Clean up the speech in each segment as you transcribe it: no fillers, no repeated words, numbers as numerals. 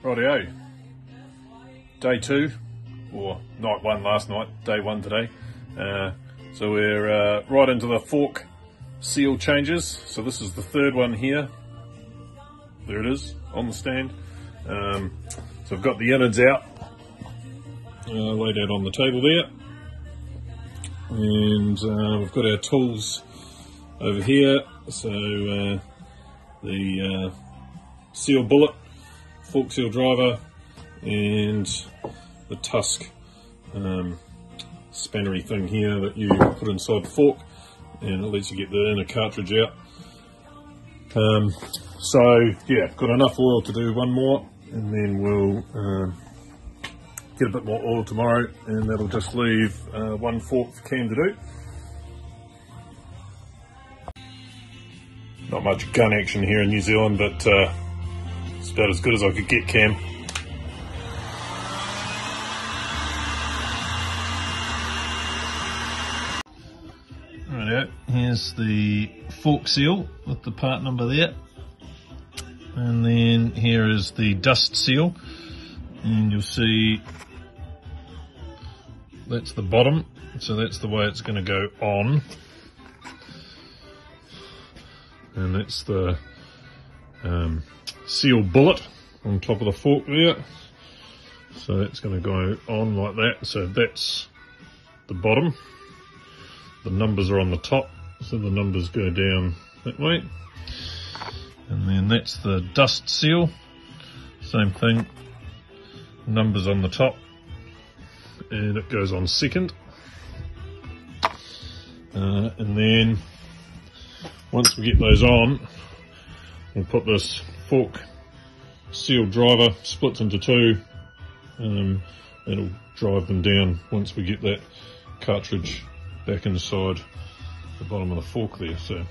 Rightio. Day 2, or night 1 last night, day 1 today. So we're right into the fork seal changes. So this is the 3rd one here. There it is, on the stand. So I've got the innards out, laid out on the table there. And we've got our tools over here. So the seal bullet, fork seal driver, and the tusk spannery thing here that you put inside the fork, and it lets you get the inner cartridge out. So yeah, got enough oil to do one more, and then we'll get a bit more oil tomorrow, and that'll just leave one fork for Cam to do. Not much gun action here in New Zealand, but it's about as good as I could get, Cam. Righto, here's the fork seal with the part number there, and then here is the dust seal, and you'll see that's the bottom, so that's the way it's going to go on, and that's the seal bullet on top of the fork there, so that's going to go on like that. So that's the bottom, the numbers are on the top, so the numbers go down that way, and then that's the dust seal, same thing, numbers on the top, and it goes on second. And then once we get those on, we'll put this fork seal driver, splits into 2, it'll drive them down once we get that cartridge back inside the bottom of the fork there. So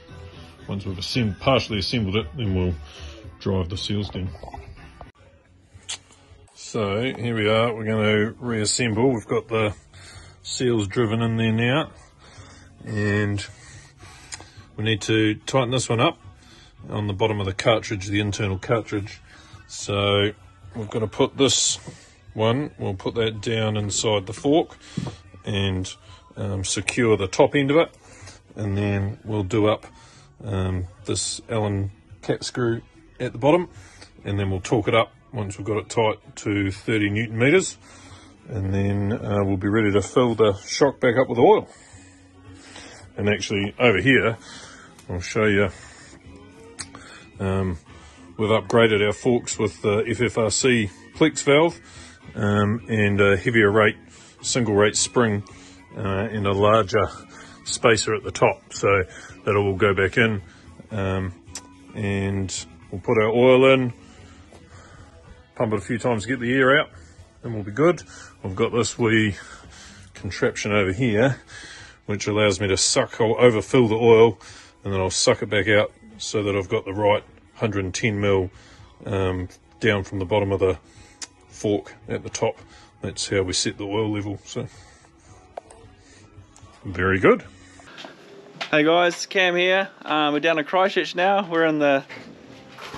once we've partially assembled it, then we'll drive the seals down. So here we are, we're going to reassemble. We've got the seals driven in there now, and we need to tighten this one up on the bottom of the cartridge, the internal cartridge. So we're going to put this one, we'll put that down inside the fork and secure the top end of it, and then we'll do up this Allen cap screw at the bottom, and then we'll torque it up once we've got it tight to 30 Newton meters, and then we'll be ready to fill the shock back up with oil. And actually over here I'll show you, we've upgraded our forks with the FFRC Plex valve and a heavier rate single rate spring and a larger spacer at the top, so that'll all go back in, and we'll put our oil in, pump it a few times to get the air out, and we'll be good. I've got this wee contraption over here which allows me to I'll overfill the oil and then I'll suck it back out so that I've got the right 110 mil down from the bottom of the fork at the top. That's how we set the oil level. So very good. Hey guys, Cam here. We're down in Christchurch now. We're in the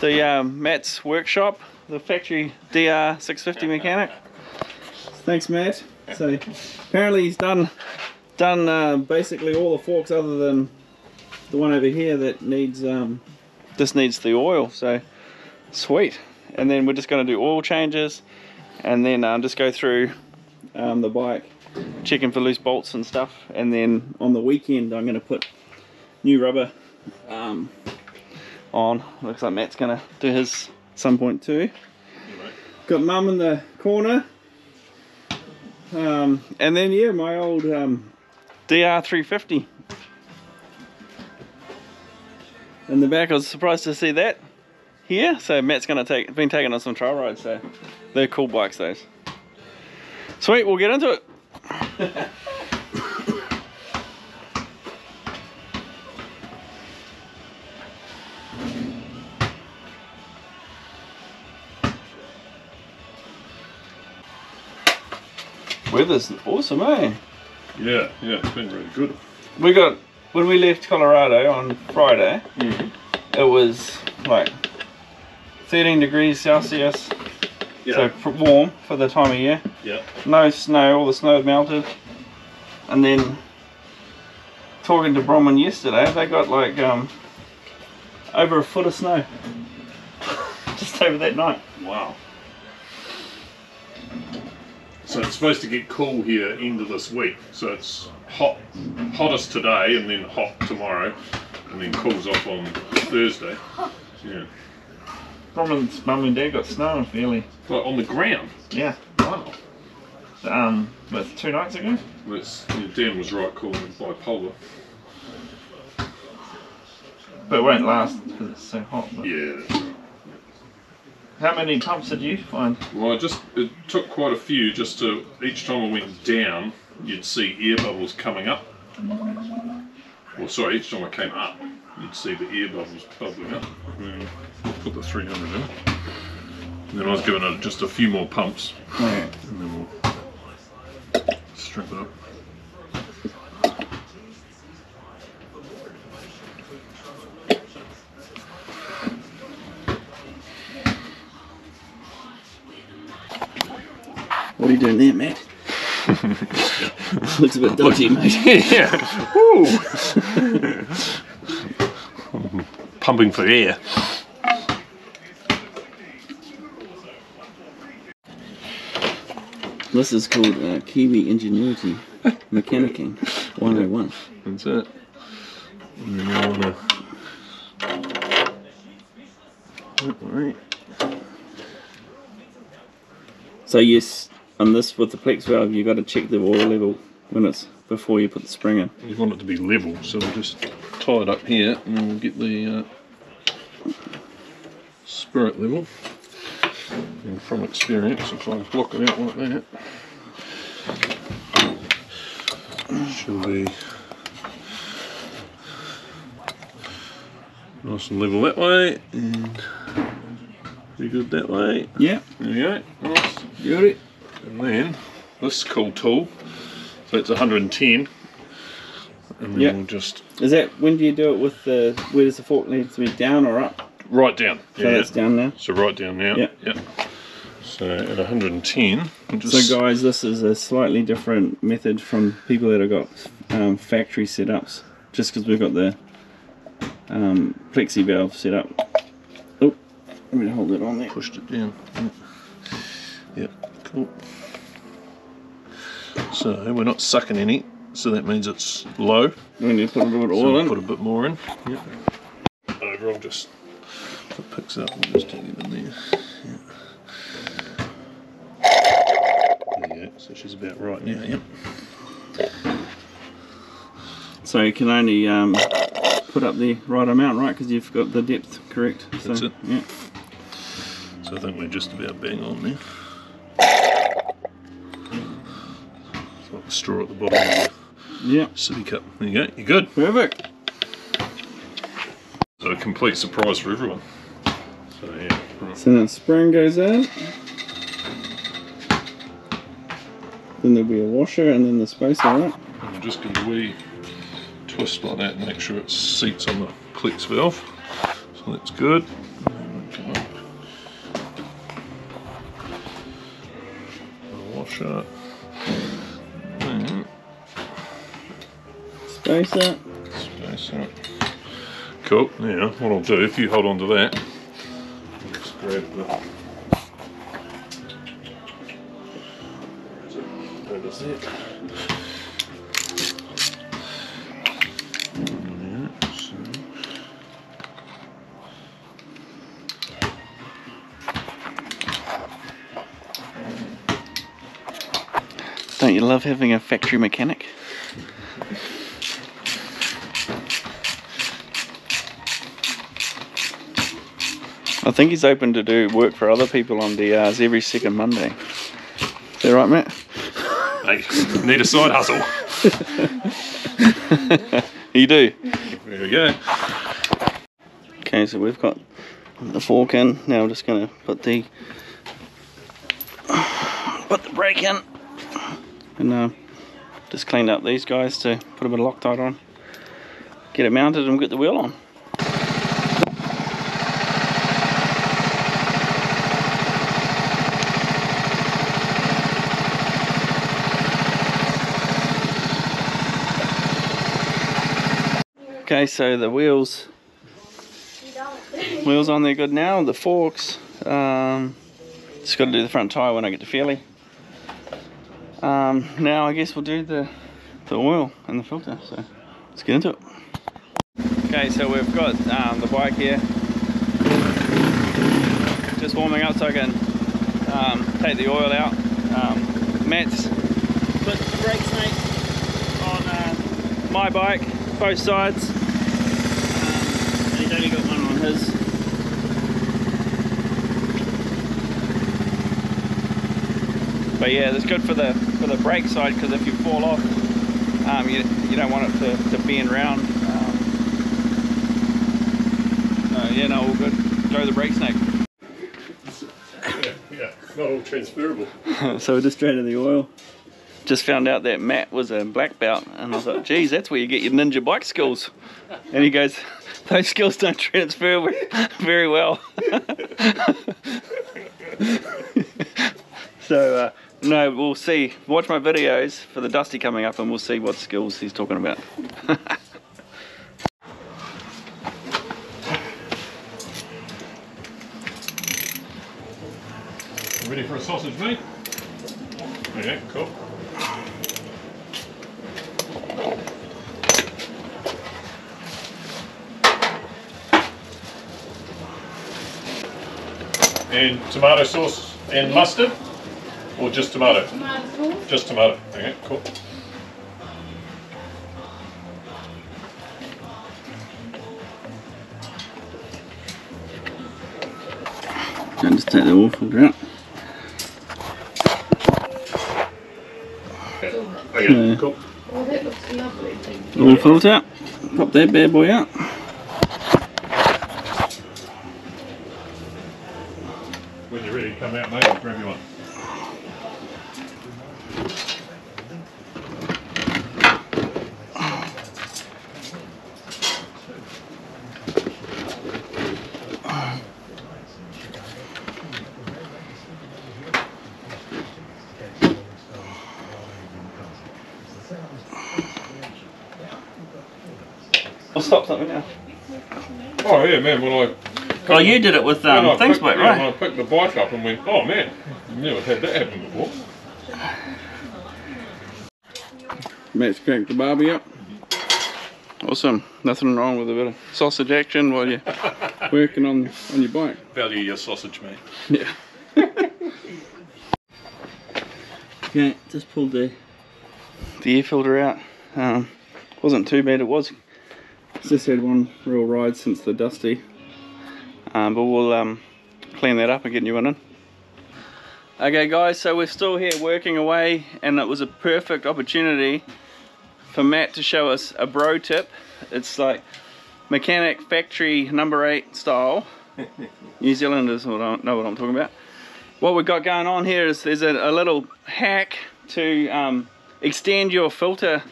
Matt's workshop, the factory DR650 mechanic. Thanks, Matt. So apparently he's done basically all the forks other than the one over here that needs this needs the oil. So sweet. And then we're just going to do oil changes, and then just go through the bike, checking for loose bolts and stuff. And then on the weekend I'm going to put new rubber on. Looks like Matt's going to do his some point too. Got Mum in the corner, and then yeah, my old DR350 in the back. I was surprised to see that here. So Matt's going to been taking on some trail rides, so they're cool bikes those. Sweet, we'll get into it. Weather's awesome, eh? Yeah, it's been really good. When we left Colorado on Friday, it was like 13 degrees Celsius, So warm for the time of year. Yeah. No snow, all the snow had melted. And then talking to Bromwell yesterday, they got like over a foot of snow. Just over that night. Wow. So it's supposed to get cool here end of this week. So it's hottest today and then hot tomorrow and then cools off on Thursday. Yeah. Bromwell's mum and dad got snow in fairly. Like on the ground? Yeah. Wow. But 2 nights ago? Dan was right calling it bipolar. But it won't last because it's so hot. But. Yeah, that's right. How many pumps did you find? Well, it took quite a few just to, each time I went down, you'd see air bubbles coming up. Well, sorry, each time I came up, you'd see the air bubbles bubbling up. And put the 300 in. And then I was giving it just a few more pumps. Okay. And then we'll strip it up. What are you doing there, Matt? Looks a bit dodgy, mate. Yeah. Woo. Pumping for air. This is called Kiwi Ingenuity Mechanicking 101. That's it. And then you want to... So yes, on this with the plex valve, you got to check the oil level when it's before you put the spring in. You want it to be level, so we'll just tie it up here and then we'll get the spirit level. And from experience, if I block it out like that, she'll be nice and level that way, and pretty good that way. Yeah. There we go. Nice. Got it. And then this cool tool, so it's 110, and then we'll just... Is that, when do you do it with the, where does the fork need to be, down or up? Right down. So that's down now? So right down now. Yeah. Yep. So at 110, we'll just... So guys, this is a slightly different method from people that have got factory setups, just because we've got the plexi valve set up. Oh, let me hold it on there. Pushed it down. Yep, cool. So we're not sucking any, so that means it's low. We need to put a bit of So oil we'll in. put a bit more in. Yep. Over, I'll just, if it picks up, we'll just take it in there. Yep. There you go, so she's about right now, yep. So you can only put up the right amount, right? Because you've got the depth correct. That's so, it. Yeah. So I think we're just about bang on there. It's like the straw at the bottom of the sippy cup. There you go, you're good. Perfect. So a complete surprise for everyone. So yeah. Right. So that spring goes in. Then there'll be a washer and then the spacer, right? And we'll just give it a wee twist like that and make sure it seats on the plex valve. So that's good. Come up. Washer. Spacer. Spacer. Cool. Now, what I'll do, if you hold on to that, I'll just grab the... That is it. Don't you love having a factory mechanic? I think he's open to do work for other people on DRs every second Monday. Is that right, Matt? Hey, need a side hustle. You do? There we go. Okay, so we've got the fork in. Now I'm just going to put the brake in. And just cleaned up these guys to put a bit of Loctite on. Get it mounted and get the wheel on. Okay, so the wheels on there good now. The forks. Just got to do the front tyre when I get to Fairley. Now I guess we'll do the oil and the filter. So let's get into it. Okay, so we've got the bike here. Just warming up so I can take the oil out. Matt's put the brake snake on my bike, both sides. And he's only got one on his. But yeah, that's good for the brake side, because if you fall off, you don't want it to bend round. Yeah, no, all good. Throw the brake snake. Yeah, not all transferable. So we just traded the oil. Just found out that Matt was a black belt, and I was like, geez, that's where you get your ninja bike skills. And he goes, those skills don't transfer very well. So, no, we'll see. Watch my videos for the Dusty coming up and we'll see what skills he's talking about. Ready for a sausage, mate? Okay, cool. And tomato sauce and mustard? Or just tomato? Tomato sauce. Just tomato. Okay, cool. And just take the oil filter out. Okay, cool. Oh, that looks lovely. Oil filter. Pop that bad boy out. When you're ready to come out, mate, I'll grab you one. I'll stop something now. Oh yeah, man, Oh, you did it with things, right? When I picked the bike up and went, oh man, never had that happen before. Matt's cranked the barbie up. Awesome. Nothing wrong with a bit of sausage action while you're working on your bike. Value your sausage, mate. Yeah. Okay, just pulled the air filter out. Wasn't too bad, it was. Just had one real ride since the Dusty. But we'll clean that up and get a new one in. Okay guys, so we're still here working away, and it was a perfect opportunity for Matt to show us a bro tip. It's like mechanic factory number 8 style. New Zealanders will know what I'm talking about. What we've got going on here is there's a little hack to extend your filter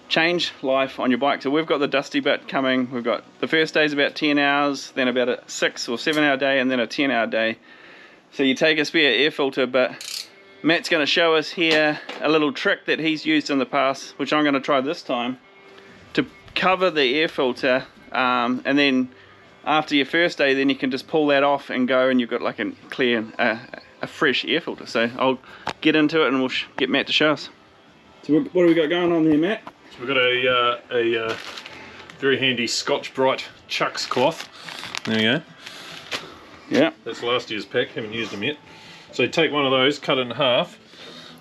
change life on your bike. So we've got the Dusty bit coming. We've got the first day is about 10 hours, then about a 6 or 7 hour day, and then a 10 hour day. So you take a spare air filter, but Matt's going to show us here a little trick that he's used in the past, which I'm going to try this time, to cover the air filter, and then after your first day, then you can just pull that off and go, and you've got like a clear, a fresh air filter. So I'll get into it and we'll get Matt to show us. So what do we got going on here, Matt? So we've got a very handy Scotch-Brite Chucks cloth. There we go. Yeah. That's last year's pack, haven't used them yet. So you take one of those, cut it in half,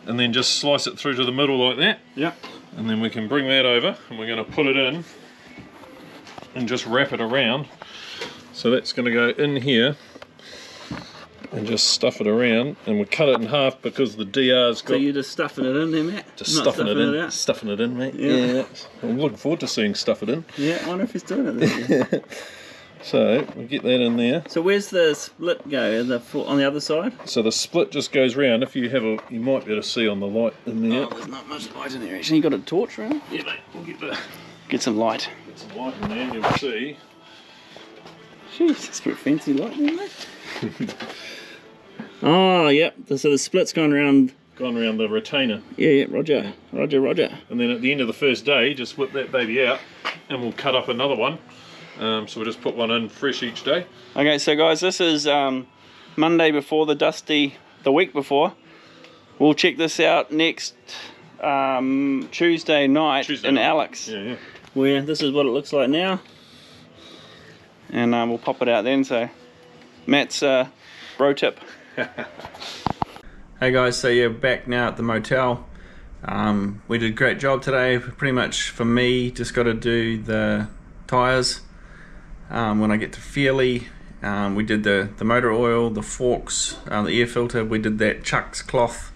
and then just slice it through to the middle like that. Yeah. And then we can bring that over, and we're going to put it in and just wrap it around. So that's going to go in here and just stuff it around, and we cut it in half because the DR's got... So you're just stuffing it in there, Matt? Just stuffing it in. Out? Stuffing it in, mate. Yeah. I'm looking forward to seeing stuff it in. Yeah, I wonder if he's doing it this year. So we get that in there. So where's the split go? On the other side? So the split just goes round. If you have you might be able to see on the light in there. Oh, there's not much light in there actually. You got a torch around? Yeah, mate. We'll get some light. Get some light in there. You'll see. Jeez, that's pretty fancy light there, mate. Oh, yep. So the split's gone around gone around the retainer. Yeah, roger. And then at the end of the first day, just whip that baby out and we'll cut up another one. So we'll just put one in fresh each day. Okay, so guys, this is Monday before the week before. We'll check this out next Tuesday night in Alex. Yeah. Where this is what it looks like now. And we'll pop it out then, so Matt's bro tip. Hey guys, so yeah, back now at the motel. We did a great job today. Pretty much for me, just got to do the tyres. When I get to Fairley, we did the motor oil, the forks, the air filter. We did that Chuck's cloth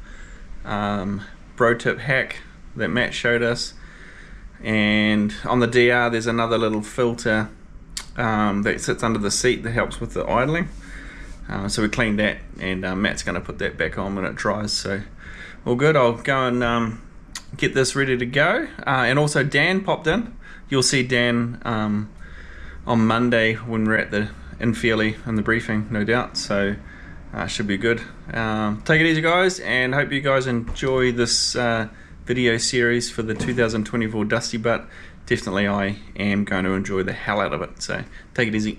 bro tip hack that Matt showed us. And on the DR, there's another little filter that sits under the seat that helps with the idling. So we cleaned that, and Matt's going to put that back on when it dries. So all good. I'll go and get this ready to go. And also Dan popped in. You'll see Dan on Monday when we're at in Fairley in the briefing, no doubt. So should be good. Take it easy, guys, and hope you guys enjoy this video series for the 2024 Dusty Butt. Definitely I am going to enjoy the hell out of it. So take it easy.